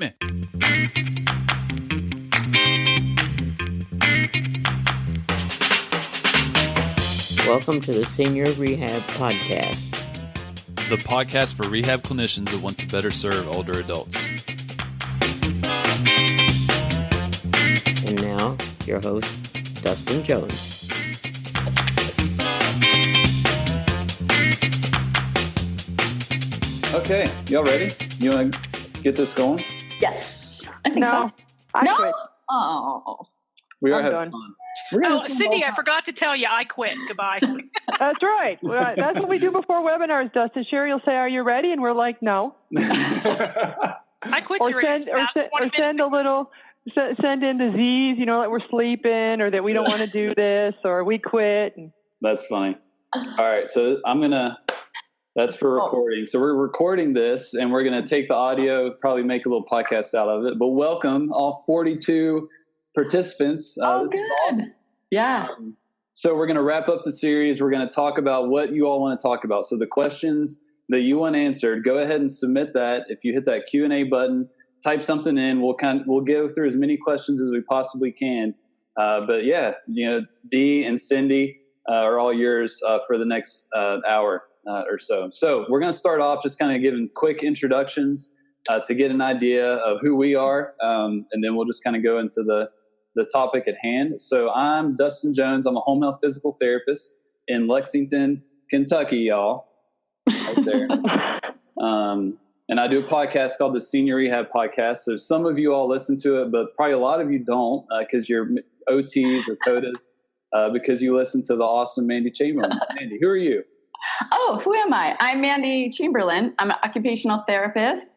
me. Welcome to the Senior Rehab Podcast. The podcast for rehab clinicians that want to better serve older adults. And now, your host, Dustin Jones. Okay, y'all ready? You want to get this going? Yes. I think so. I quit. Oh. We are I'm having done. fun. Oh, Cindy, I forgot to tell you, I quit. Goodbye. That's right. That's what we do before webinars, Dustin. Sherry will say, "Are you ready?" And we're like, "No." I quit Or your send send a little send in the Z's, that we're sleeping or that we don't want to do this or we quit. That's funny. All right, so that's for recording. So we're recording this and we're going to take the audio, probably make a little podcast out of it. But welcome all 42 participants. Oh, This is good. awesome. Yeah. So we're going to wrap up the series. We're going to talk about what you all want to talk about. So the questions that you want answered, go ahead and submit that. If you hit that Q&A button, type something in. We'll go through as many questions as we possibly can. But yeah, Dee and Cindy are all yours for the next hour or so. So we're going to start off just kind of giving quick introductions to get an idea of who we are, and then we'll just kind of go into the topic at hand. So I'm Dustin Jones. I'm a home health physical therapist in Lexington, Kentucky, y'all. Right there. And I do a podcast called the Senior Rehab Podcast. So some of you all listen to it, but probably a lot of you don't because you're OTs or CODAs because you listen to the awesome Mandy Chamberlain. Mandy, who are you? Oh, who am I? I'm Mandy Chamberlain. I'm an occupational therapist,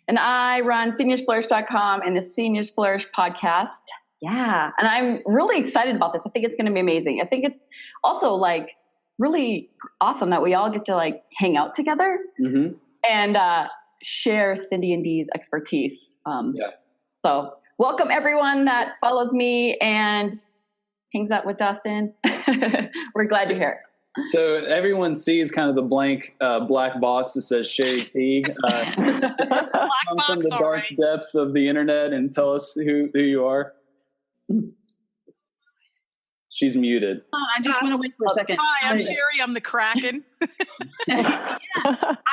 and I run seniorsflourish.com and the Seniors Flourish podcast. Yeah, and I'm really excited about this. I think it's going to be amazing. I think it's also really awesome that we all get to hang out together and share Cindy and Dee's expertise. So welcome everyone that follows me and hangs out with Dustin. We're glad you're here. So everyone sees kind of the blank black box that says Sherry Teague. Come from the dark depths of the internet and tell us who you are. She's muted. I just want to wait for a second. Hi, I'm Sherry. I'm the Kraken.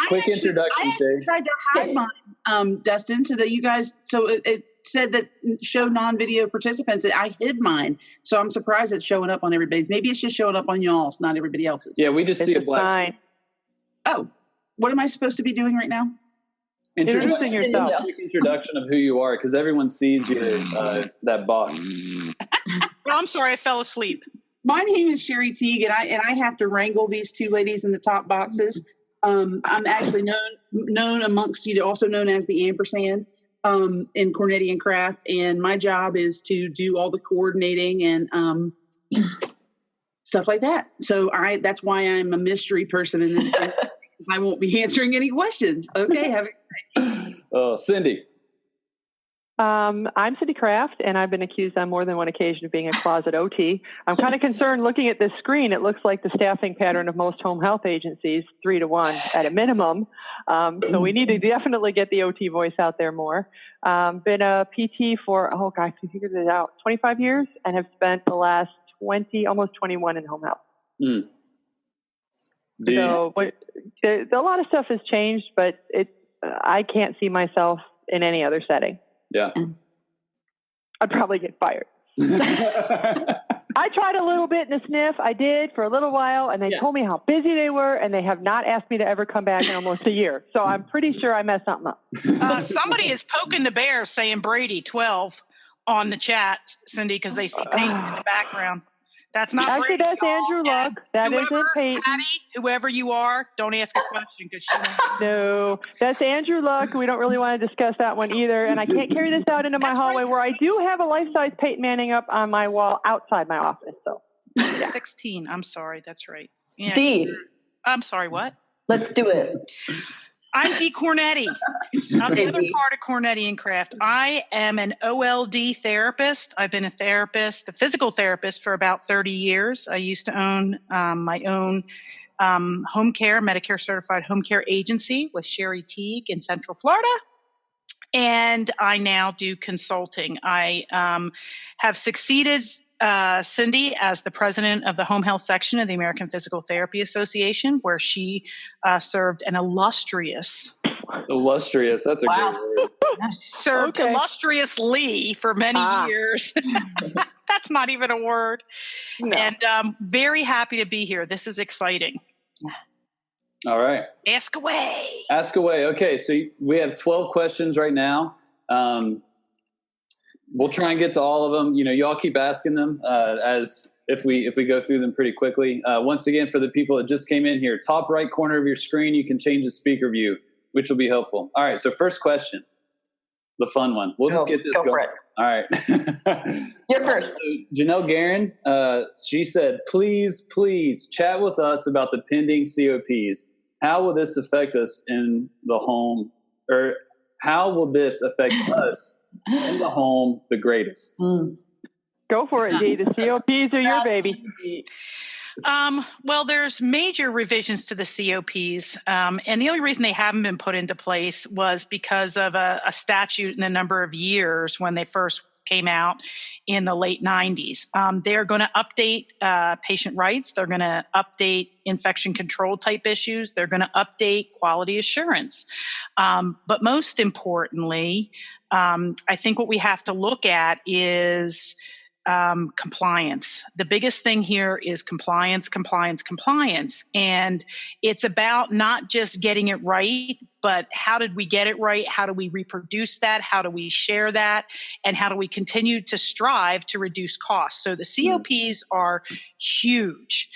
Quick introduction, Sherry. I tried to hide mine, Dustin, so that you guys. So it said that show non-video participants. I hid mine, so I'm surprised it's showing up on everybody's. Maybe it's just showing up on y'all's, not everybody else's. Yeah, we just see a black. Sign. Oh, what am I supposed to be doing right now? Introducing yourself. Quick introduction of who you are, because everyone sees your that box. Oh, I'm sorry, I fell asleep. My name is Sherry Teague, and I have to wrangle these two ladies in the top boxes. I'm actually known amongst you, also known as the ampersand in Kornetti and Krafft, and my job is to do all the coordinating and stuff like that. So that's why I'm a mystery person in this. I won't be answering any questions. Okay, have a great day. Oh, Cindy. I'm Cindy Krafft, and I've been accused on more than one occasion of being a closet OT. I'm kind of concerned looking at this screen. It looks like the staffing pattern of most home health agencies, 3-to-1 at a minimum. So we need to definitely get the OT voice out there more. Been a PT for, I figured it out, 25 years, and have spent the last 20, almost 21 in home health. So a lot of stuff has changed, but I can't see myself in any other setting. Yeah. I'd probably get fired. I tried a little bit in the sniff. I did for a little while, and they told me how busy they were, and they have not asked me to ever come back in almost a year. So I'm pretty sure I messed something up. Somebody is poking the bear saying Brady 12 on the chat, Cindy, because they see Peyton in the background. That's not Actually, Brady. that's Andrew Luck. That isn't Peyton. Patty, whoever you are, don't ask a question because she won't. No, that's Andrew Luck. We don't really want to discuss that one either. And I can't carry this out into my hallway where I do have a life-size Peyton Manning up on my wall outside my office. So 16. I'm sorry. That's right. Yeah. Dee. I'm sorry. What? Let's do it. I'm Dee Kornetti. I'm the other part of Kornetti and Krafft. I am an OLD therapist. I've been a physical therapist for about 30 years. I used to own my own home care, Medicare certified home care agency with Sherry Teague in Central Florida. and I now do consulting. I have succeeded Cindy as the president of the home health section of the American Physical Therapy Association, where she served an illustrious. That's a great word. Served illustriously for many years. That's not even a word. No. And very happy to be here. This is exciting. All right. Ask away. Ask away. Okay, so we have 12 questions right now. We'll try and get to all of them. Y'all keep asking them as if we go through them pretty quickly. Once again, for the people that just came in here, top right corner of your screen, you can change the speaker view, which will be helpful. All right, so first question, the fun one. We'll just get this going. For it. All right. You're first. So Janelle Guerin, she said, please chat with us about the pending COPs. How will this affect us in the home, or how will this affect us in the home the greatest? Go for it, Dee. The COPs are your baby. Well, there's major revisions to the COPs, and the only reason they haven't been put into place was because of a statute in a number of years when they first came out in the late 90s. They're going to update patient rights. They're going to update infection control type issues. They're going to update quality assurance. But most importantly, I think what we have to look at is compliance. The biggest thing here is compliance. And it's about not just getting it right, but how did we get it right? How do we reproduce that? How do we share that? And how do we continue to strive to reduce costs? So the COPs are huge.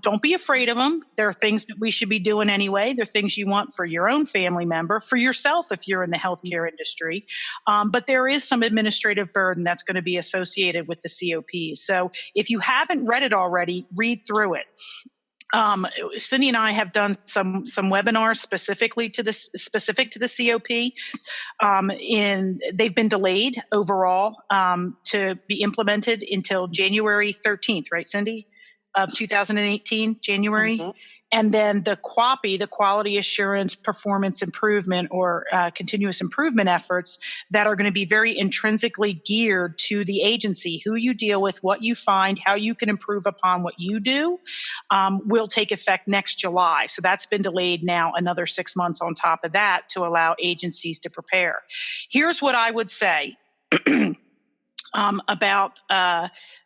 Don't be afraid of them. There are things that we should be doing anyway. They're things you want for your own family member, for yourself if you're in the healthcare industry. But there is some administrative burden that's going to be associated with the COPs. So if you haven't read it already, read through it. Cindy and I have done some webinars specific to the COP, and they've been delayed overall to be implemented until January 13th, right, Cindy, of 2018, January. Mm-hmm. And then the QAPI, the Quality Assurance Performance Improvement or continuous improvement efforts that are going to be very intrinsically geared to the agency, who you deal with, what you find, how you can improve upon what you do, will take effect next July. So that's been delayed now another 6 months on top of that to allow agencies to prepare. Here's what I would say about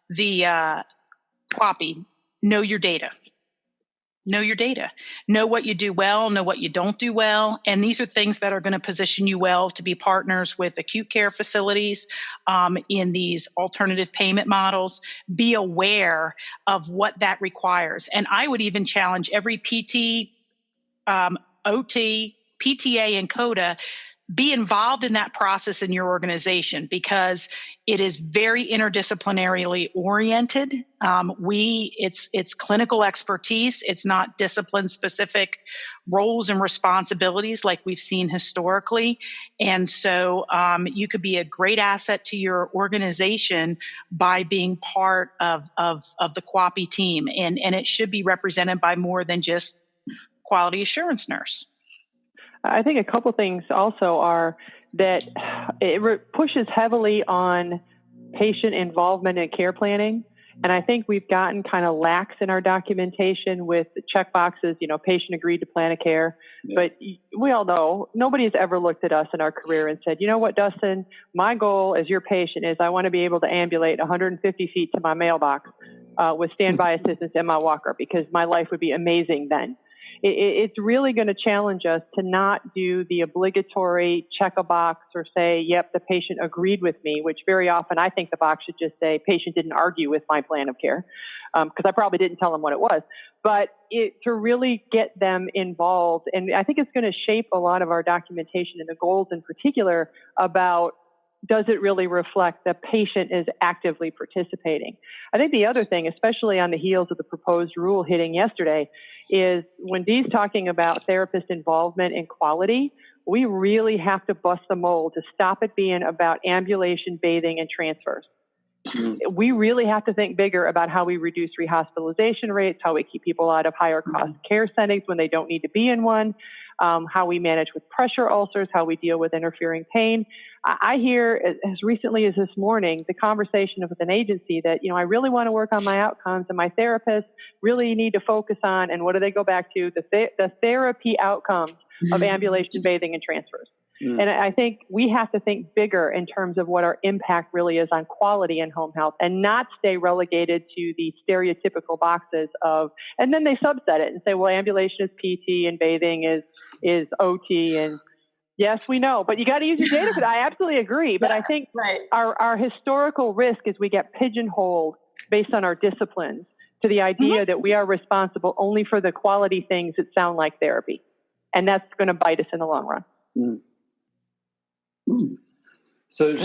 the QAPI. Know your data. Know your data. Know what you do well, know what you don't do well. And these are things that are going to position you well to be partners with acute care facilities in these alternative payment models. Be aware of what that requires. And I would even challenge every PT, OT, PTA, and CODA, be involved in that process in your organization because it is very interdisciplinarily oriented. It's clinical expertise. It's not discipline specific roles and responsibilities like we've seen historically. And so you could be a great asset to your organization by being part of the QAPI team. And it should be represented by more than just quality assurance nurse. I think a couple things also are that it pushes heavily on patient involvement in care planning. And I think we've gotten kind of lax in our documentation with the checkboxes, patient agreed to plan of care. Yeah. But we all know nobody's ever looked at us in our career and said, you know what, Dustin, my goal as your patient is I want to be able to ambulate 150 feet to my mailbox with standby assistance and my walker because my life would be amazing then. It's really going to challenge us to not do the obligatory check a box or say, yep, the patient agreed with me, which very often I think the box should just say, patient didn't argue with my plan of care, because I probably didn't tell them what it was. But to really get them involved, and I think it's going to shape a lot of our documentation and the goals in particular about does it really reflect the patient is actively participating? I think the other thing, especially on the heels of the proposed rule hitting yesterday, is when Dee's talking about therapist involvement and quality, we really have to bust the mold to stop it being about ambulation, bathing, and transfers. Mm-hmm. We really have to think bigger about how we reduce rehospitalization rates, how we keep people out of higher cost care settings when they don't need to be in one. how we manage with pressure ulcers, how we deal with interfering pain. I hear as recently as this morning, the conversation with an agency that, I really want to work on my outcomes and my therapists really need to focus on, and what do they go back to? The therapy outcomes of ambulation, bathing, and transfers. And I think we have to think bigger in terms of what our impact really is on quality in home health and not stay relegated to the stereotypical boxes of, and then they subset it and say, well, ambulation is PT and bathing is OT. And yes, we know, but you got to use your data for that. I absolutely agree. But I think our historical risk is we get pigeonholed based on our disciplines to the idea that we are responsible only for the quality things that sound like therapy. And that's going to bite us in the long run. So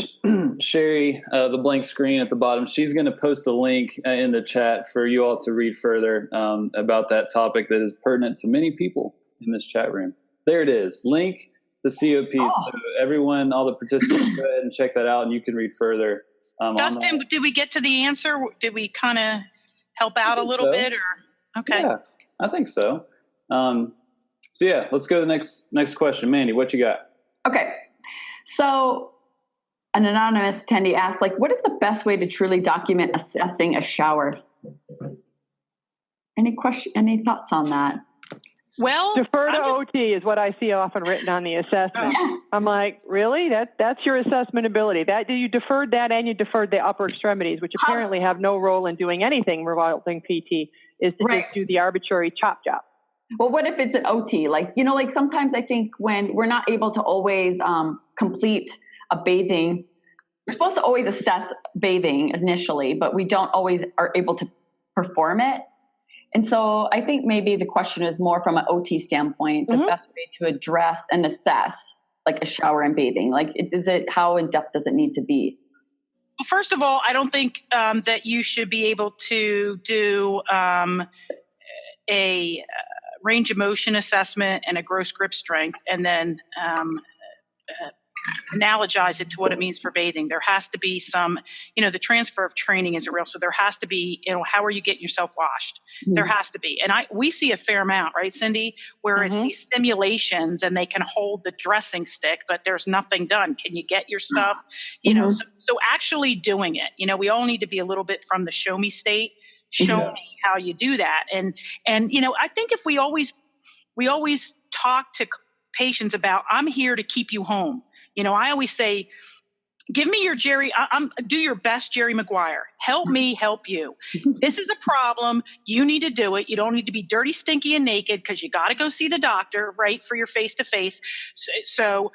Sherry, the blank screen at the bottom, she's going to post a link in the chat for you all to read further about that topic that is pertinent to many people in this chat room. There it is. Link the COP. So everyone, all the participants, go ahead and check that out, and you can read further. Dustin, did we get to the answer? Did we kind of help out a little bit? Or okay? Yeah, I think so. So yeah, let's go to the next question. Mandy, what you got? Okay. So an anonymous attendee asked, what is the best way to truly document assessing a shower? Any thoughts on that? Well, defer to OT is what I see often written on the assessment. I'm like, really? That's your assessment ability. That you deferred that, and you deferred the upper extremities, which apparently have no role in doing anything involving PT, is to just do the arbitrary chop job. Well, what if it's an OT? Sometimes I think when we're not able to always complete a bathing, we're supposed to always assess bathing initially, but we don't always are able to perform it. And so I think maybe the question is more from an OT standpoint, the best way to address and assess a shower and bathing. How in depth does it need to be? Well, first of all, I don't think that you should be able to do a range of motion assessment and a gross grip strength, and then analogize it to what it means for bathing. There has to be some, the transfer of training isn't real. So there has to be, how are you getting yourself washed? There has to be. And we see a fair amount, right, Cindy, where it's these simulations and they can hold the dressing stick, but there's nothing done. Can you get your stuff? So actually doing it, we all need to be a little bit from the show me state. Show me how you do that. And I think if we always talk to patients about, I'm here to keep you home. I always say, give me your do your best Jerry Maguire. Help me help you. This is a problem. You need to do it. You don't need to be dirty, stinky, and naked because you got to go see the doctor, right, for your face-to-face. So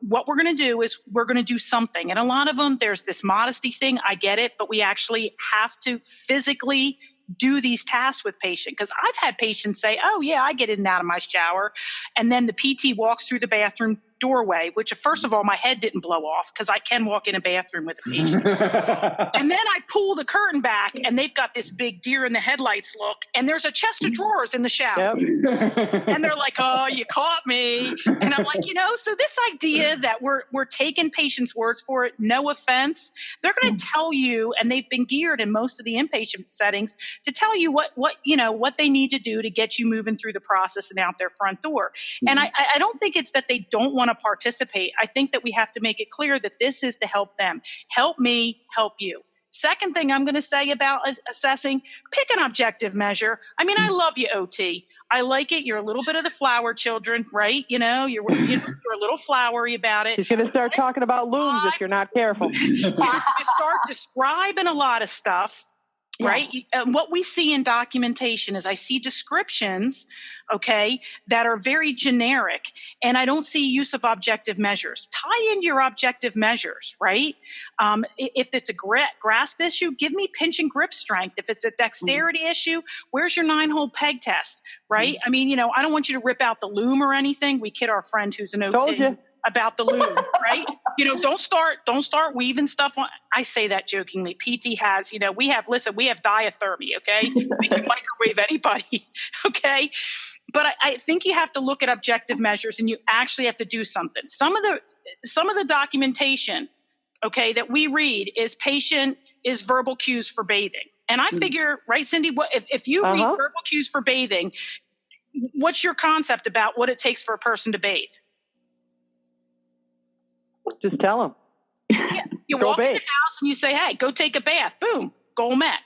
what we're going to do is we're going to do something. And a lot of them, there's this modesty thing. I get it. But we actually have to physically do these tasks with patients. Because I've had patients say, oh, yeah, I get in and out of my shower. And then the PT walks through the bathroom doorway, which first of all, my head didn't blow off because I can walk in a bathroom with a patient. And then I pull the curtain back and they've got this big deer in the headlights look, and there's a chest of drawers in the shower. And they're like, oh, you caught me. And I'm like, so this idea that we're taking patients' words for it, no offense, they're going to tell you, and they've been geared in most of the inpatient settings to tell you what they need to do to get you moving through the process and out their front door. And I don't think it's that they don't want to participate. I think that we have to make it clear that this is to help them. Help me, help you. Second thing I'm going to say about assessing, pick an objective measure. I mean, I love you, OT. I like it. You're a little bit of the flower children, right? You're a little flowery about it. She's going to start talking about looms if you're not careful. You start describing a lot of stuff. Right. What we see in documentation is I see descriptions, that are very generic, and I don't see use of objective measures. Tie in your objective measures, right? If it's a grasp issue, give me pinch and grip strength. If it's a dexterity issue, where's your 9-hole peg test, right? I mean, I don't want you to rip out the loom or anything. We kid our friend who's an OT about the loom, right? Don't start weaving stuff on. I say that jokingly. PT has, we have diathermy, okay? We can microwave anybody, okay? But I think you have to look at objective measures, and you actually have to do something. Some of the documentation, that we read is verbal cues for bathing. And I figure, right, Cindy, if you read verbal cues for bathing, what's your concept about what it takes for a person to bathe? Just tell them. You walk in the house and you say, hey, go take a bath. Boom. Goal met.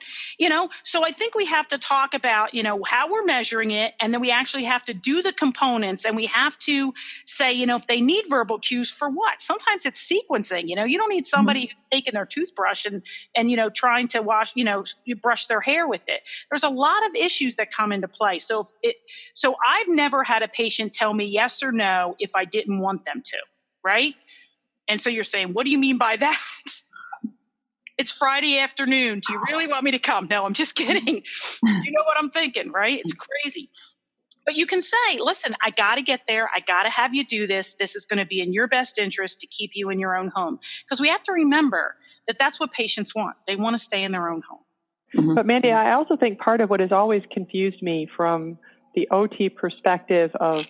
So I think we have to talk about, how we're measuring it. And then we actually have to do the components, and we have to say, if they need verbal cues for what. Sometimes it's sequencing. You don't need somebody who's taking their toothbrush and trying to wash, you brush their hair with it. There's a lot of issues that come into play. So I've never had a patient tell me yes or no if I didn't want them to. Right. And so you're saying, what do you mean by that? It's Friday afternoon. Do you really want me to come? No, I'm just kidding. Do you know what I'm thinking, right? It's crazy. But you can say, listen, I got to get there. I got to have you do this. This is going to be in your best interest to keep you in your own home. Because we have to remember that that's what patients want. They want to stay in their own home. Mm-hmm. But Mandy, I also think part of what has always confused me from the OT perspective of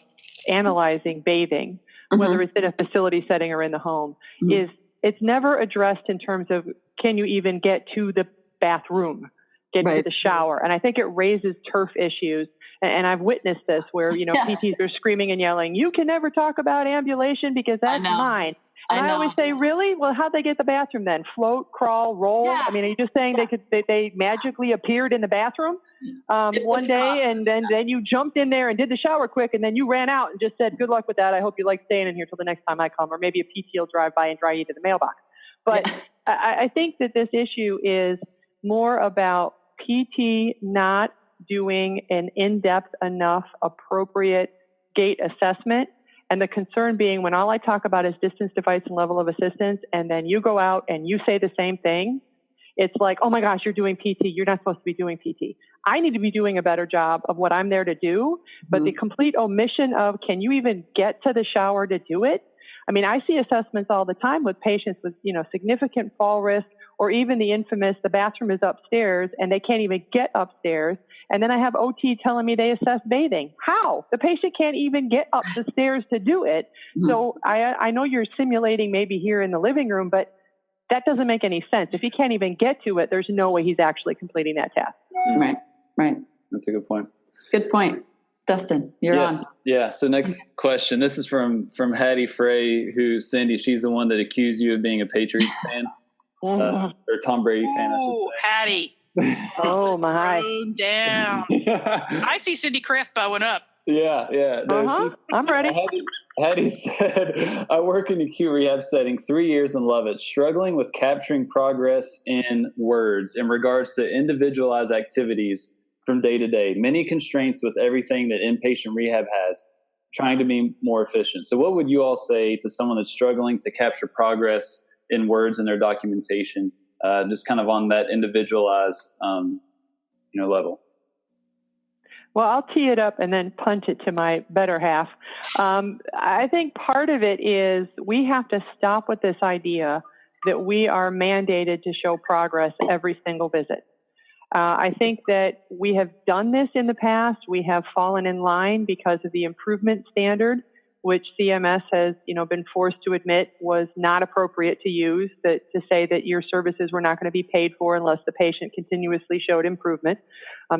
analyzing bathing, whether it's in a facility setting or in the home, is it's never addressed in terms of, can you even get to the bathroom, get to the shower? And I think it raises turf issues. And I've witnessed this where, PTs are screaming and yelling, you can never talk about ambulation because that's mine. And I always say, really? Well, how'd they get the bathroom then? Float, crawl, roll? Yeah. I mean, are you just saying they magically appeared in the bathroom one day and then you jumped in there and did the shower quick and then you ran out and just said, good luck with that. I hope you like staying in here till the next time I come, or maybe a PT will drive by and dry you to the mailbox. But I think that this issue is more about PT not doing an in-depth enough appropriate gait assessment. And the concern being when all I talk about is distance, device, and level of assistance, and then you go out and you say the same thing, it's like, oh my gosh, you're doing PT. You're not supposed to be doing PT. I need to be doing a better job of what I'm there to do. But the complete omission of, can you even get to the shower to do it? I mean, I see assessments all the time with patients with, significant fall risk, or even the infamous, the bathroom is upstairs and they can't even get upstairs. And then I have OT telling me they assess bathing. How? The patient can't even get up the stairs to do it. So I know you're simulating maybe here in the living room, but that doesn't make any sense. If he can't even get to it, there's no way he's actually completing that task. Right. That's a good point. Good point. Dustin, you're on. Yeah. So next question. This is from Hattie Frey, who, Cindy, she's the one that accused you of being a Patriots fan, or Tom Brady fan. Oh, Hattie. Oh my! Down. I see Cindy Krafft bowing up. Yeah. No, I'm ready. Hattie said, I work in acute rehab setting 3 years and love it. Struggling with capturing progress in words in regards to individualized activities from day to day. Many constraints with everything that inpatient rehab has, trying to be more efficient. So what would you all say to someone that's struggling to capture progress in words in their documentation, just kind of on that individualized, level? Well, I'll tee it up and then punt it to my better half. I think part of it is we have to stop with this idea that we are mandated to show progress every single visit. I think that we have done this in the past. We have fallen in line because of the improvement standard, which CMS has, been forced to admit was not appropriate to use, to say that your services were not going to be paid for unless the patient continuously showed improvement.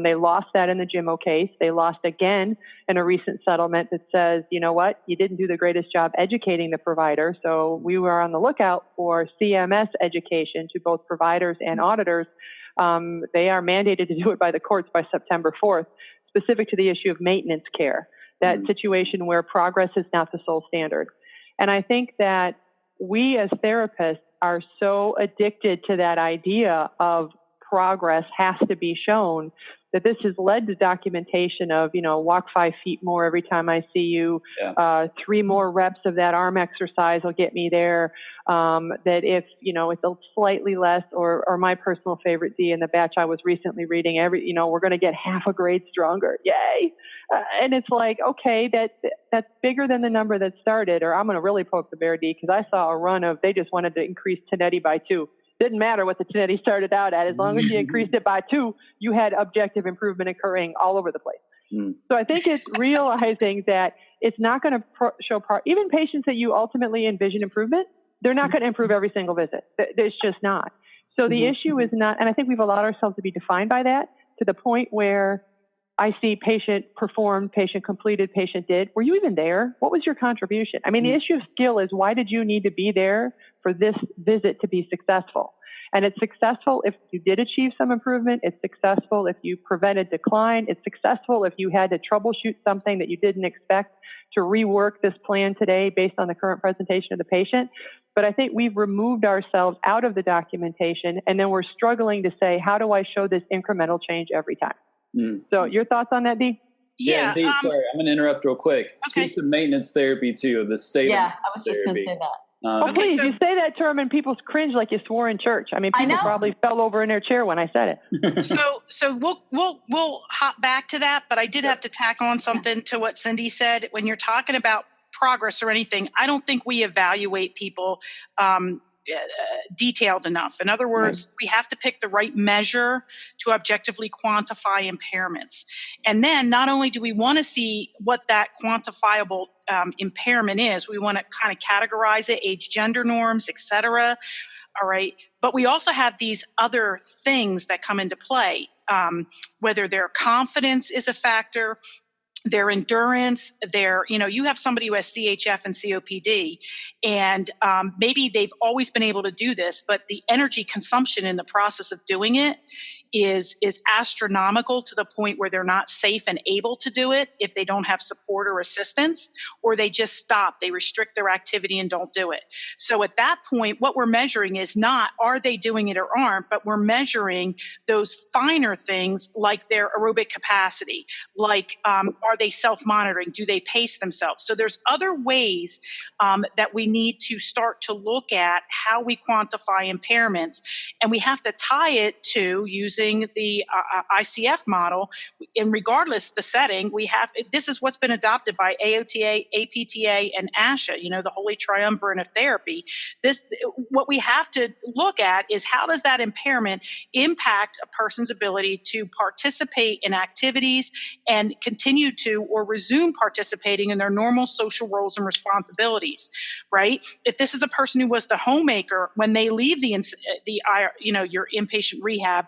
They lost that in the Jimmo case. They lost again in a recent settlement that says, you know what, you didn't do the greatest job educating the provider. So we were on the lookout for CMS education to both providers and auditors. They are mandated to do it by the courts by September 4th, specific to the issue of maintenance care, that situation where progress is not the sole standard. And I think that we as therapists are so addicted to that idea of progress has to be shown that this has led to documentation of, walk 5 feet more every time I see you, 3 more reps of that arm exercise will get me there. That if, it's a slightly less, or my personal favorite D in the batch I was recently reading, we're going to get half a grade stronger. Yay. And it's like, okay, that's bigger than the number that started, or I'm going to really poke the bear, D, because I saw a run of, they just wanted to increase Kornetti by 2. Didn't matter what the Kornetti started out at. As long as you increased it by 2, you had objective improvement occurring all over the place. So I think it's realizing that it's not going to show even patients that you ultimately envision improvement, they're not going to improve every single visit. It's just not. So the issue is not, and I think we've allowed ourselves to be defined by that to the point where I see patient performed, patient completed, patient did. Were you even there? What was your contribution? I mean, the issue of skill is, why did you need to be there for this visit to be successful? And it's successful if you did achieve some improvement. It's successful if you prevented decline. It's successful if you had to troubleshoot something that you didn't expect, to rework this plan today based on the current presentation of the patient. But I think we've removed ourselves out of the documentation, and then we're struggling to say, how do I show this incremental change every time? So your thoughts on that, Dee? Yeah, Dee, sorry, I'm going to interrupt real quick. Okay. Speak to maintenance therapy, too, of the state of I was just going to say that. Please, you say that term and people cringe like you swore in church. I mean, people probably fell over in their chair when I said it. So we'll hop back to that, but I did have to tack on something to what Cindy said. When you're talking about progress or anything, I don't think we evaluate people detailed enough. In other words, we have to pick the right measure to objectively quantify impairments. And then not only do we want to see what that quantifiable impairment is, we want to kind of categorize it, age, gender norms, et cetera. All right. But we also have these other things that come into play, whether their confidence is a factor, their endurance, you have somebody who has CHF and COPD, and maybe they've always been able to do this, but the energy consumption in the process of doing it is astronomical, to the point where they're not safe and able to do it if they don't have support or assistance, or they just stop, they restrict their activity and don't do it. So at that point, what we're measuring is not, are they doing it or aren't, but we're measuring those finer things like their aerobic capacity, like are they self-monitoring? Do they pace themselves? So there's other ways that we need to start to look at how we quantify impairments, and we have to tie it to using the ICF model. And regardless the setting, this is what's been adopted by AOTA, APTA, and ASHA, the holy triumvirate of therapy. What we have to look at is, how does that impairment impact a person's ability to participate in activities and continue to or resume participating in their normal social roles and responsibilities, right? If this is a person who was the homemaker, when they leave your inpatient rehab,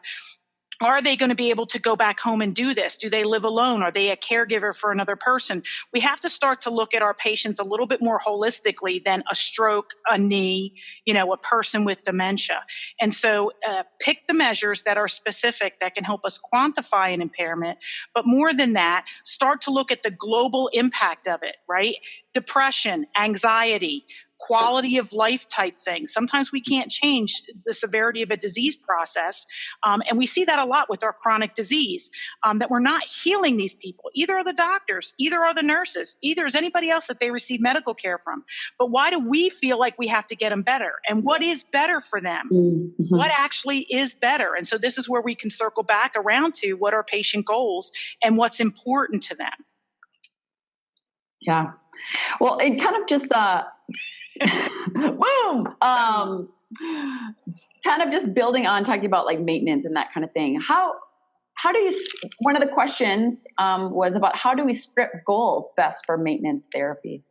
are they going to be able to go back home and do this? Do they live alone? Are they a caregiver for another person? We have to start to look at our patients a little bit more holistically than a stroke, a knee, a person with dementia. And so pick the measures that are specific, that can help us quantify an impairment. But more than that, start to look at the global impact of it, right? Depression, anxiety, quality of life type things. Sometimes we can't change the severity of a disease process. And we see that a lot with our chronic disease, that we're not healing these people. Either are the doctors, either are the nurses, either is anybody else that they receive medical care from. But why do we feel like we have to get them better? And what is better for them? Mm-hmm. What actually is better? And so this is where we can circle back around to what are patient goals and what's important to them. Yeah. Well, it kind of just, boom, kind of just building on talking about like maintenance and that kind of thing. How do you, one of the questions was about, how do we script goals best for maintenance therapy?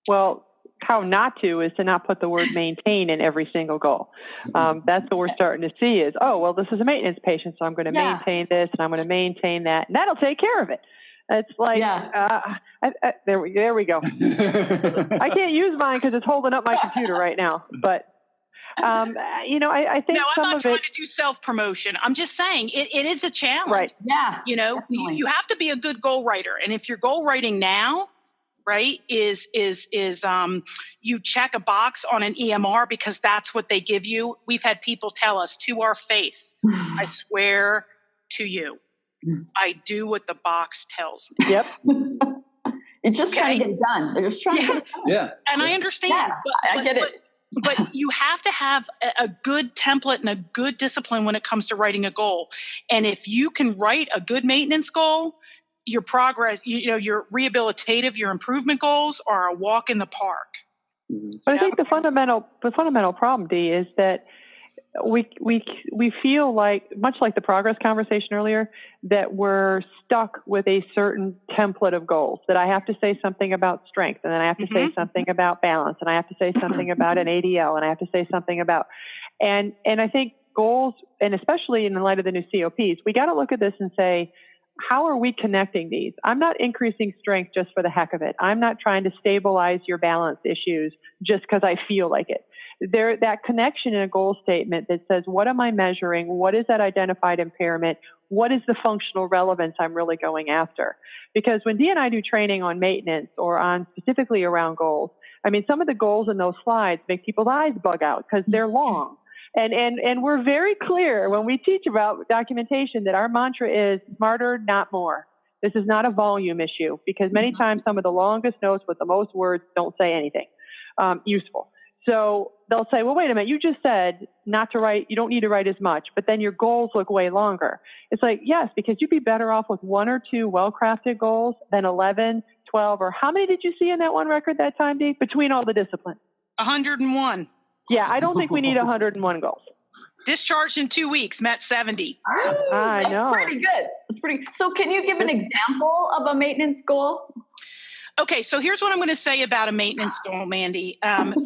Well, how not to is to not put the word maintain in every single goal. That's what we're starting to see is, this is a maintenance patient, so I'm going to maintain this and I'm going to maintain that, and that'll take care of it. It's like, there we go. I can't use mine because it's holding up my computer right now. But, I think I'm not trying to do self-promotion. I'm just saying it is a challenge. Right. Yeah. You have to be a good goal writer. And if you're goal writing now, right, is you check a box on an EMR because that's what they give you. We've had people tell us to our face, I swear to you, I do what the box tells me. Yep. It's just trying to get it done. They're just trying to get it done. Yeah. And I understand. Yeah, I get it. But you have to have a good template and a good discipline when it comes to writing a goal. And if you can write a good maintenance goal, your progress, your rehabilitative, your improvement goals are a walk in the park. But I think the fundamental problem, Dee, is that we feel like, much like the progress conversation earlier, that we're stuck with a certain template of goals, that I have to say something about strength, and then I have to say something about balance, and I have to say something about an ADL, and I have to say something about, and I think goals, and especially in the light of the new COPs, we got to look at this and say, how are we connecting these? I'm not increasing strength just for the heck of it. I'm not trying to stabilize your balance issues just because I feel like it. That connection in a goal statement that says, what am I measuring? What is that identified impairment? What is the functional relevance I'm really going after? Because when Dee and I do training on maintenance or on specifically around goals, I mean, some of the goals in those slides make people's eyes bug out because they're long. And we're very clear when we teach about documentation that our mantra is smarter, not more. This is not a volume issue because many times some of the longest notes with the most words don't say anything useful. So they'll say, well, wait a minute, you just said not to write, you don't need to write as much, but then your goals look way longer. It's like, yes, because you'd be better off with 1 or 2 well-crafted goals than 11, 12, or how many did you see in that one record that time, Dee, between all the disciplines? 101. Yeah, I don't think we need 101 goals. Discharged in 2 weeks, met 70. I know. That's pretty good. That's pretty. So can you give an example of a maintenance goal? Okay, so here's what I'm going to say about a maintenance goal, Mandy.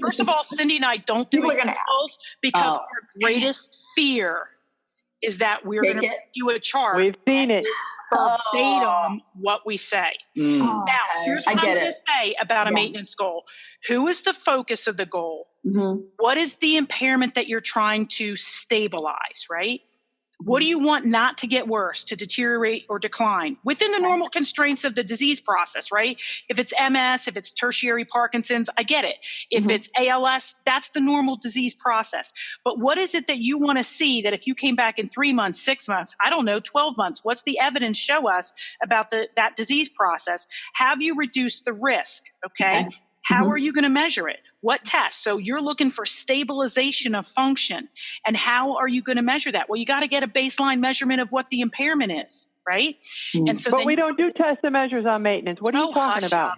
First of all, Cindy and I don't do goals because our greatest fear is that we're going to give you a chart. We've seen it. Verbatim what we say. Now, here's what I'm going to say about a maintenance goal. Who is the focus of the goal? Mm-hmm. What is the impairment that you're trying to stabilize, right? What do you want not to get worse, to deteriorate or decline within the normal constraints of the disease process, right? If it's MS, if it's tertiary Parkinson's, I get it. If it's ALS, that's the normal disease process. But what is it that you want to see that if you came back in 3 months, 6 months, I don't know, 12 months, what's the evidence show us about that disease process? Have you reduced the risk? Okay. How are you going to measure it? What tests? So you're looking for stabilization of function. And how are you going to measure that? Well, you got to get a baseline measurement of what the impairment is, right? And so but we don't do tests and measures on maintenance. What are you talking about?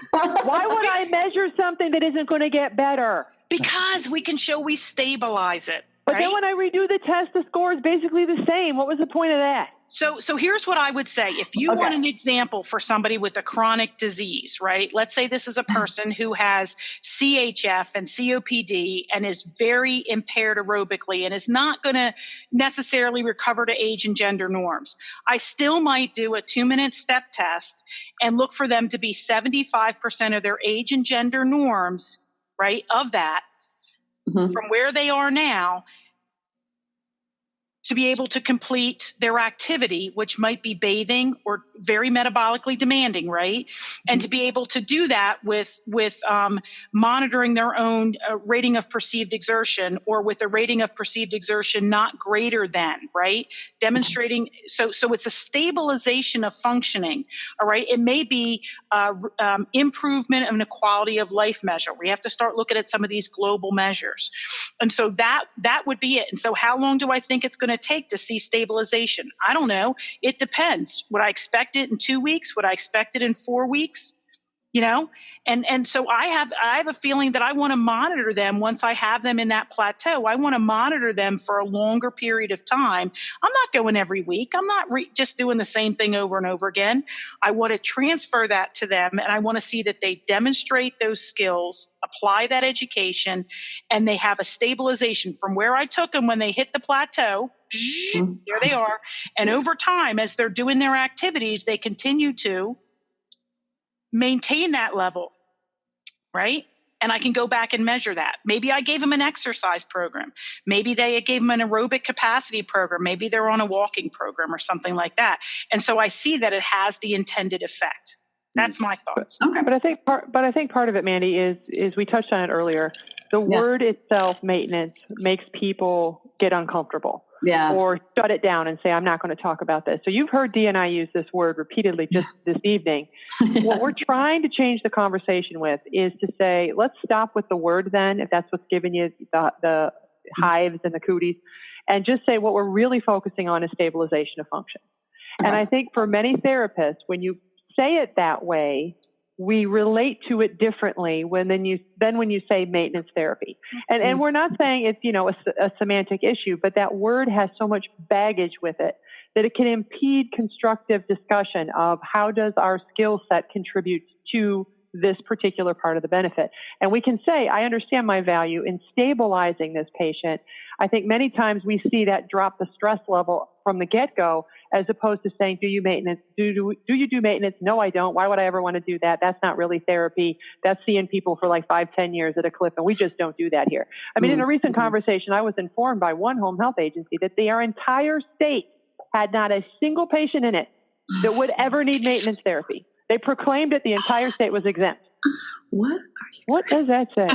Why would I measure something that isn't going to get better? Because we can show we stabilize it. But then when I redo the test, the score is basically the same. What was the point of that? So here's what I would say. If you want an example for somebody with a chronic disease, right? Let's say this is a person who has CHF and COPD and is very impaired aerobically and is not going to necessarily recover to age and gender norms. I still might do a 2-minute step test and look for them to be 75% of their age and gender norms, right, of that, from where they are now, to be able to complete their activity, which might be bathing or very metabolically demanding, right? And to be able to do that with monitoring their own rating of perceived exertion, or with a rating of perceived exertion not greater than, right? Demonstrating, so it's a stabilization of functioning, all right? It may be improvement of a quality of life measure. We have to start looking at some of these global measures. And so that would be it. And so how long do I think it's going to take to see stabilization? I don't know. It depends. Would I expect it in 2 weeks? Would I expect it in 4 weeks? You know, and so I have a feeling that I want to monitor them once I have them in that plateau. I want to monitor them for a longer period of time. I'm not going every week. I'm not just doing the same thing over and over again. I want to transfer that to them, and I want to see that they demonstrate those skills, apply that education, and they have a stabilization from where I took them when they hit the plateau. There they are. And over time, as they're doing their activities, they continue to maintain that level, right? And I can go back and measure that. Maybe I gave them an exercise program. Maybe they gave them an aerobic capacity program. Maybe they're on a walking program or something like that. And so I see that it has the intended effect. That's my thoughts. Okay, but I think part of it, Mandy, is we touched on it earlier. The word itself, maintenance, makes people get uncomfortable. Or shut it down and say, I'm not going to talk about this. So you've heard Dee and I use this word repeatedly just this evening. What we're trying to change the conversation with is to say, let's stop with the word then, if that's what's giving you the hives and the cooties, and just say what we're really focusing on is stabilization of function. And I think for many therapists, when you say it that way, we relate to it differently when you say maintenance therapy. And we're not saying it's, a semantic issue, but that word has so much baggage with it that it can impede constructive discussion of how does our skill set contribute to this particular part of the benefit. And we can say, I understand my value in stabilizing this patient. I think many times we see that drop the stress level from the get-go, as opposed to saying, do you maintenance? Do you do maintenance? No, I don't. Why would I ever want to do that? That's not really therapy. That's seeing people for like 5-10 years at a clip, and we just don't do that here. I mean, in a recent conversation, I was informed by one home health agency that their entire state had not a single patient in it that would ever need maintenance therapy. They proclaimed that the entire state was exempt. What does that say?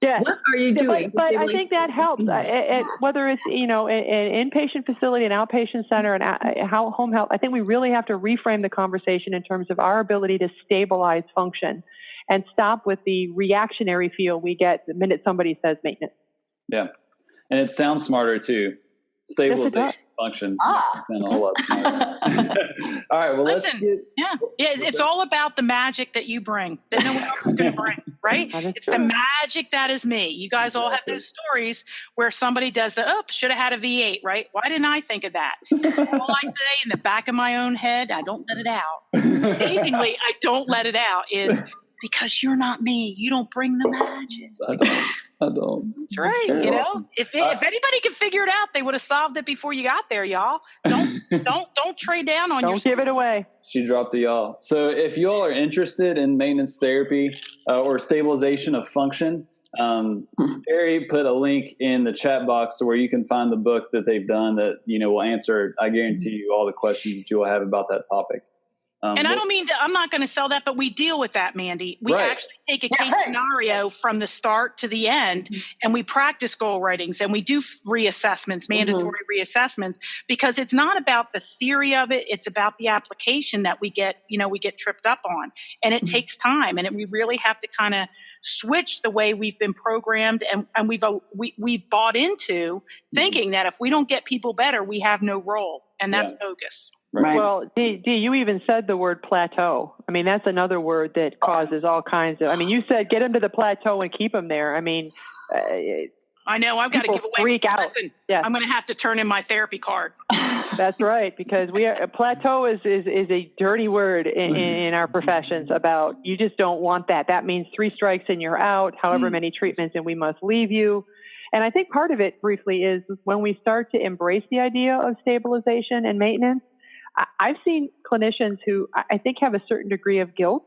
Yeah. What are you doing? But I think that helps. Whether it's, an inpatient facility, an outpatient center, and home health, I think we really have to reframe the conversation in terms of our ability to stabilize function and stop with the reactionary feel we get the minute somebody says maintenance. Yeah. And it sounds smarter too. Stabilization function. A whole lot smarter. All right. Well, it's all about the magic that you bring that no one else is going to bring, right? It's the magic that is me. You guys all have those stories where somebody does should have had a V8, right? Why didn't I think of that? All I say in the back of my own head, I don't let it out. Amazingly, I don't let it out is because you're not me. You don't bring the magic. I don't. That's right. Awesome. If anybody could figure it out, they would have solved it before you got there, y'all. Don't trade down on Don't give it away. She dropped the y'all. So if you all are interested in maintenance therapy or stabilization of function, Barry put a link in the chat box to where you can find the book that they've done that will answer, I guarantee you, all the questions that you will have about that topic. And I don't mean I'm not going to sell that, but we deal with that, Mandy. We actually take a case scenario from the start to the end, and we practice goal writings, and we do reassessments, mandatory reassessments, because it's not about the theory of it. It's about the application that we get tripped up on, and it takes time, and we really have to kind of switch the way we've been programmed, and we've bought into thinking that if we don't get people better, we have no role, and that's bogus. Right. Well, Dee, you even said the word plateau. I mean, that's another word that causes all kinds of. I mean, you said get them to the plateau and keep them there. I mean, I know I've got to give away. Freak out. Listen, I'm going to have to turn in my therapy card. That's right, because plateau is a dirty word in our professions. About you just don't want that. That means 3 strikes and you're out. However many treatments, and we must leave you. And I think part of it, briefly, is when we start to embrace the idea of stabilization and maintenance. I've seen clinicians who I think have a certain degree of guilt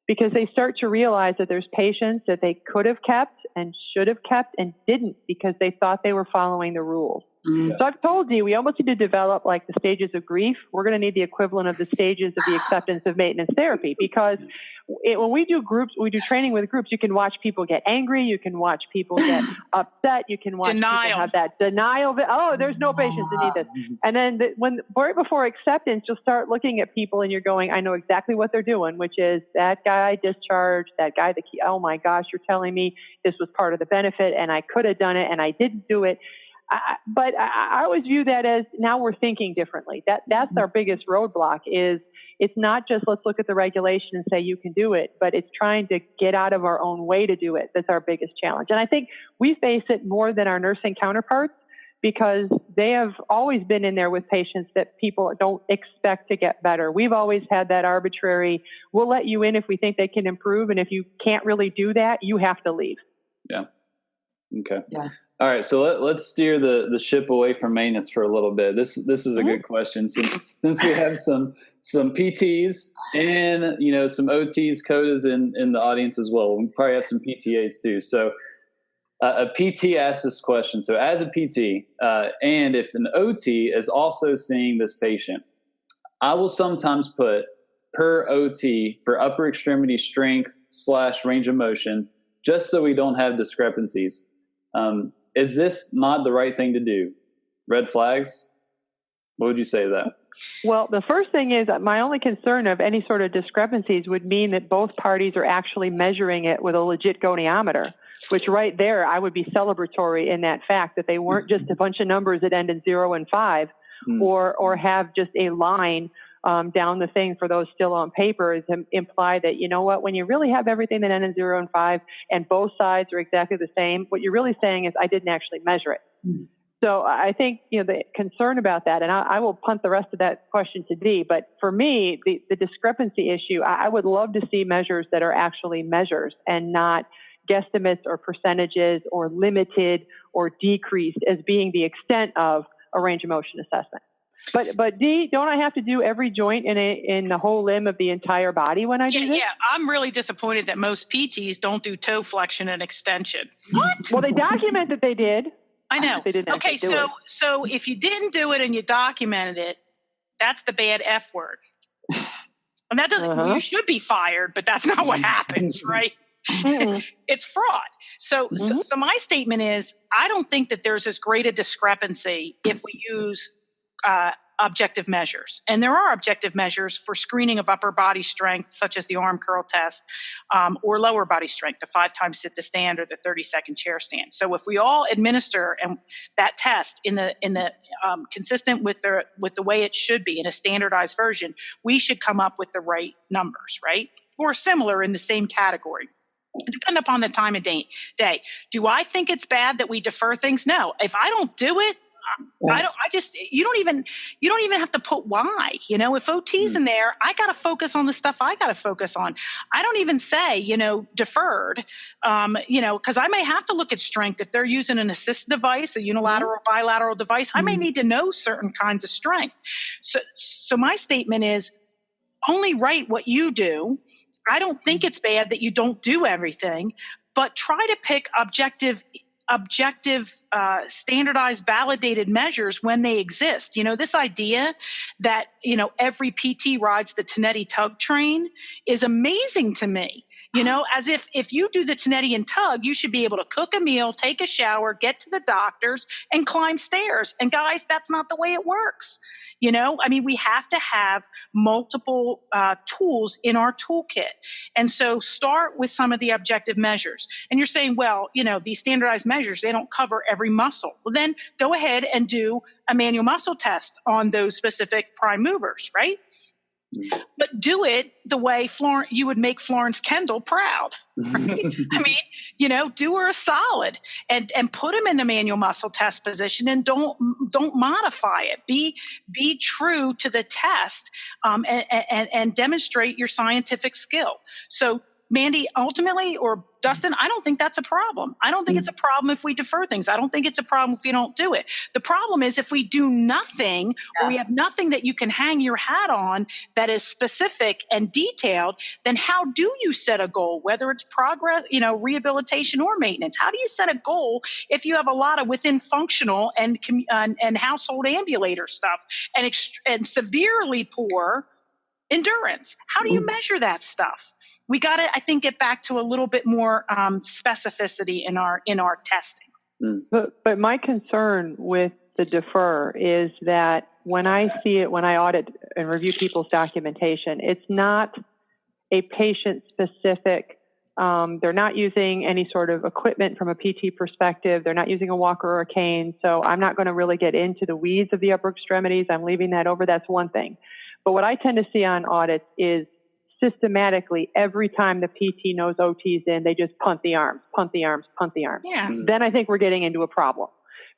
because they start to realize that there's patients that they could have kept and should have kept and didn't because they thought they were following the rules. So I've told you, we almost need to develop like the stages of grief. We're going to need the equivalent of the stages of the acceptance of maintenance therapy because when we do training with groups, you can watch people get angry. You can watch people get upset. You can watch people have that denial. There's no patients that need this. And then right before acceptance, you'll start looking at people and you're going, I know exactly what they're doing, which is that guy discharged, that guy, oh my gosh, you're telling me this was part of the benefit and I could have done it and I didn't do it. But I always view that as now we're thinking differently. That's our biggest roadblock is it's not just let's look at the regulation and say you can do it, but it's trying to get out of our own way to do it. That's our biggest challenge. And I think we face it more than our nursing counterparts because they have always been in there with patients that people don't expect to get better. We've always had that arbitrary, we'll let you in if we think they can improve. And if you can't really do that, you have to leave. Yeah. Okay. Yeah. All right, so let's steer the ship away from maintenance for a little bit. This is a good question since we have some PTs and some OTs, CODAs in the audience as well. We probably have some PTAs too. So a PT asked this question. So as a PT, and if an OT is also seeing this patient, I will sometimes put per OT for upper extremity strength / range of motion, just so we don't have discrepancies. Is this not the right thing to do? Red flags? What would you say to that? Well, the first thing is that my only concern of any sort of discrepancies would mean that both parties are actually measuring it with a legit goniometer, which right there I would be celebratory in that fact that they weren't just a bunch of numbers that end in 0 and 5 or have just a line down the thing for those still on paper is to imply that, you know what, when you really have everything that ends in 0 and 5 and both sides are exactly the same, what you're really saying is I didn't actually measure it. So I think, the concern about that, and I will punt the rest of that question to Dee, but for me, the discrepancy issue, I would love to see measures that are actually measures and not guesstimates or percentages or limited or decreased as being the extent of a range of motion assessment. But Dee, don't I have to do every joint in the whole limb of the entire body when I do this? Yeah, I'm really disappointed that most PTs don't do toe flexion and extension. What? Well, they document that they did. I know. They didn't Okay, do it. so if you didn't do it and you documented it, that's the bad F word. And that doesn't, well, you should be fired, but that's not what happens, right? It's fraud. So my statement is, I don't think that there's as great a discrepancy if we use objective measures. And there are objective measures for screening of upper body strength, such as the arm curl test, or lower body strength, the 5 times sit to stand or the 30-second chair stand. So if we all administer that test in the consistent with the way it should be in a standardized version, we should come up with the right numbers, right? Or similar in the same category. Depending upon the time of day. Do I think it's bad that we defer things? No. If I don't do it, you don't even have to put why, if OT's in there, I got to focus on the stuff I got to focus on. I don't even say, deferred, because I may have to look at strength. If they're using an assist device, a unilateral or bilateral device, I may need to know certain kinds of strength. So my statement is only write what you do. I don't think it's bad that you don't do everything, but try to pick objective, standardized, validated measures when they exist. This idea that, every PT rides the Kornetti tug train is amazing to me. As if you do the Kornetti and tug, you should be able to cook a meal, take a shower, get to the doctors, and climb stairs. And guys, that's not the way it works. We have to have multiple tools in our toolkit. And so start with some of the objective measures. And you're saying, well, these standardized measures, they don't cover every muscle. Well, then go ahead and do a manual muscle test on those specific prime movers, right? But do it the way you would make Florence Kendall proud. Right? Do her a solid and put him in the manual muscle test position and don't modify it. Be true to the test and demonstrate your scientific skill. So Mandy, ultimately, or Dustin, I don't think that's a problem. I don't think it's a problem if we defer things. I don't think it's a problem if you don't do it. The problem is if we do nothing or we have nothing that you can hang your hat on that is specific and detailed, then how do you set a goal, whether it's progress, rehabilitation or maintenance? How do you set a goal if you have a lot of within functional and household ambulator stuff and severely poor endurance? How do you measure that stuff? We got to, I think, get back to a little bit more specificity in our testing. But my concern with the defer is that when I see it, when I audit and review people's documentation, it's not a patient-specific. They're not using any sort of equipment from a PT perspective. They're not using a walker or a cane. So I'm not going to really get into the weeds of the upper extremities. I'm leaving that over. That's one thing. But what I tend to see on audits is systematically every time the PT knows OT's in, they just punt the arms. Yeah. Then I think we're getting into a problem.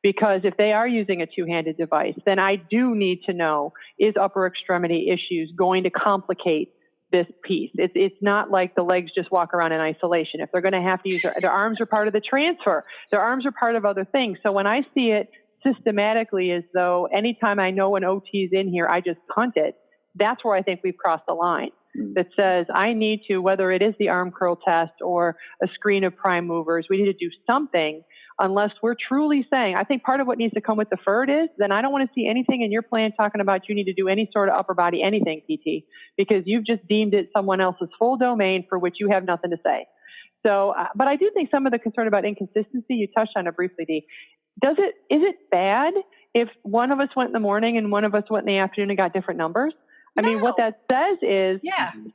Because if they are using a two-handed device, then I do need to know, is upper extremity issues going to complicate this piece? It's not like the legs just walk around in isolation. If they're going to have to use their arms are part of the transfer. Their arms are part of other things. So when I see it systematically as though anytime I know an OT's in here, I just punt it, that's where I think we've crossed the line. That says I need to, whether it is the arm curl test or a screen of prime movers, we need to do something unless we're truly saying, I think part of what needs to come with deferred is, then I don't want to see anything in your plan talking about you need to do any sort of upper body, anything PT, because you've just deemed it someone else's full domain for which you have nothing to say. So, but I do think some of the concern about inconsistency, you touched on it briefly, Dee. Is it bad if one of us went in the morning and one of us went in the afternoon and got different numbers? I mean, what that says is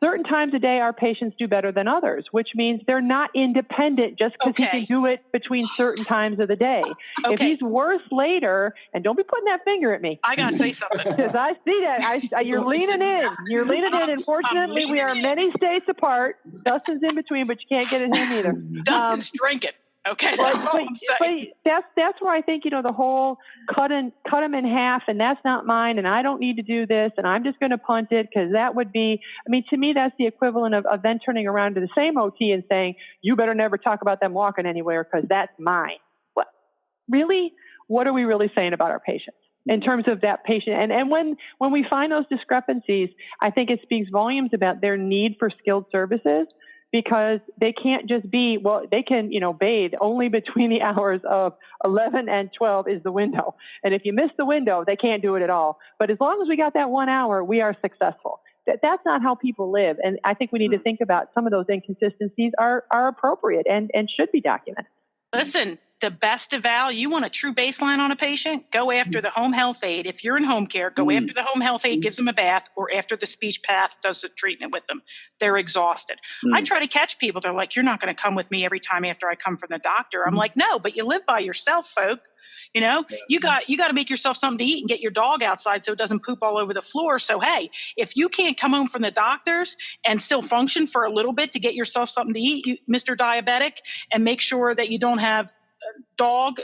certain times a day our patients do better than others, which means they're not independent just because he can do it between certain times of the day. If he's worse later, and don't be putting that finger at me. I got to say something. Because I see that. You're leaning in. You're leaning in. Unfortunately, we are many states apart. Dustin's in between, but you can't get at him either. Dustin's drinking. Okay, that's all I'm saying. But that's where I think, the whole cut them in half, and that's not mine, and I don't need to do this, and I'm just going to punt it, because that would be, to me, that's the equivalent of then turning around to the same OT and saying, you better never talk about them walking anywhere, because that's mine. What? Really? What are we really saying about our patients? in terms of that patient. And when we find those discrepancies, I think it speaks volumes about their need for skilled services, because they can't just be, well, they can, bathe only between the hours of 11 and 12 is the window. And if you miss the window, they can't do it at all. But as long as we got that 1 hour, we are successful. That's not how people live. And I think we need to think about some of those inconsistencies are appropriate and should be documented. Listen, the best eval, you want a true baseline on a patient, go after the home health aide. If you're in home care, go after the home health aide gives them a bath, or after the speech path does the treatment with them. They're exhausted. I try to catch people. They're like, you're not going to come with me every time after I come from the doctor. I'm like, no, but you live by yourself, folk. You got to make yourself something to eat and get your dog outside so it doesn't poop all over the floor. So, hey, if you can't come home from the doctors and still function for a little bit to get yourself something to eat, Mr. Diabetic, and make sure that you don't have dog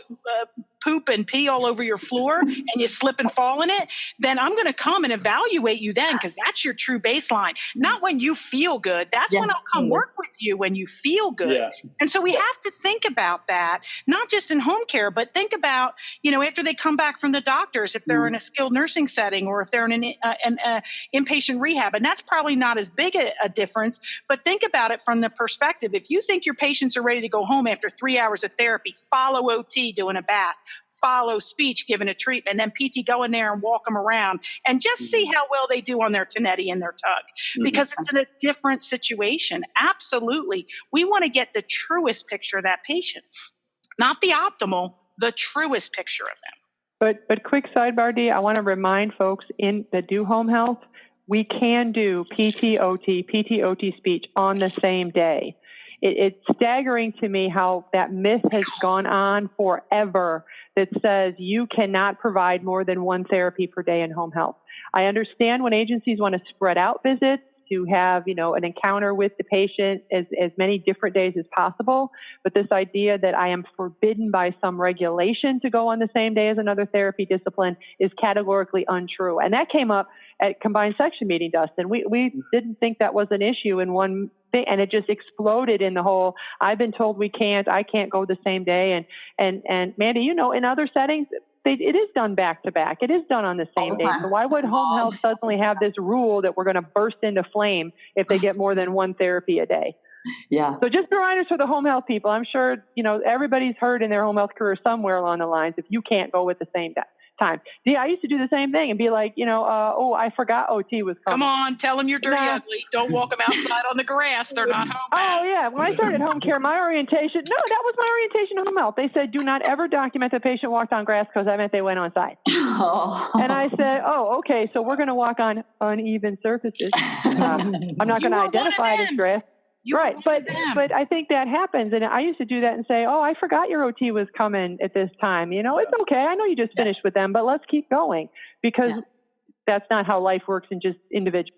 poop and pee all over your floor and you slip and fall in it, then I'm going to come and evaluate you then, because that's your true baseline. Not when you feel good. That's when I'll come work with you, when you feel good. Yeah. And so we have to think about that, not just in home care, but think about, after they come back from the doctors, if they're in a skilled nursing setting or if they're in an inpatient rehab. And that's probably not as big a difference, but think about it from the perspective. If you think your patients are ready to go home after 3 hours of therapy, follow OT doing a bath, follow speech, given a treatment, and then PT go in there and walk them around and just see how well they do on their Kornetti and their tug, because it's in a different situation. Absolutely. We want to get the truest picture of that patient, not the optimal, the truest picture of them. But quick sidebar, Dee, I want to remind folks that do home health, we can do PT-OT speech on the same day. It's staggering to me how that myth has gone on forever that says you cannot provide more than one therapy per day in home health. I understand when agencies want to spread out visits to have, an encounter with the patient as many different days as possible. But this idea that I am forbidden by some regulation to go on the same day as another therapy discipline is categorically untrue. And that came up at combined section meeting, Dustin. We didn't think that was an issue in one thing, and it just exploded in the whole, I've been told I can't go the same day. And Mandy, in other settings, it is done back to back. It is done on the same day. So why would home health suddenly have this rule that we're going to burst into flame if they get more than one therapy a day? Yeah. So just reminders for the home health people. I'm sure, everybody's heard in their home health career somewhere along the lines, if you can't go with the same time. I used to do the same thing and be like, I forgot OT was coming. Come on, tell them you're dirty ugly. Don't walk them outside on the grass. They're not home. Oh, yeah. When I started home care, that was my orientation in home health. They said, do not ever document the patient walked on grass, because that meant they went on site. Oh. And I said, okay, so we're going to walk on uneven surfaces. I'm not going to identify it as grass. Right, but I think that happens, and I used to do that and say, I forgot your OT was coming at this time. It's okay. I know you just finished with them, but let's keep going, because that's not how life works in just individual.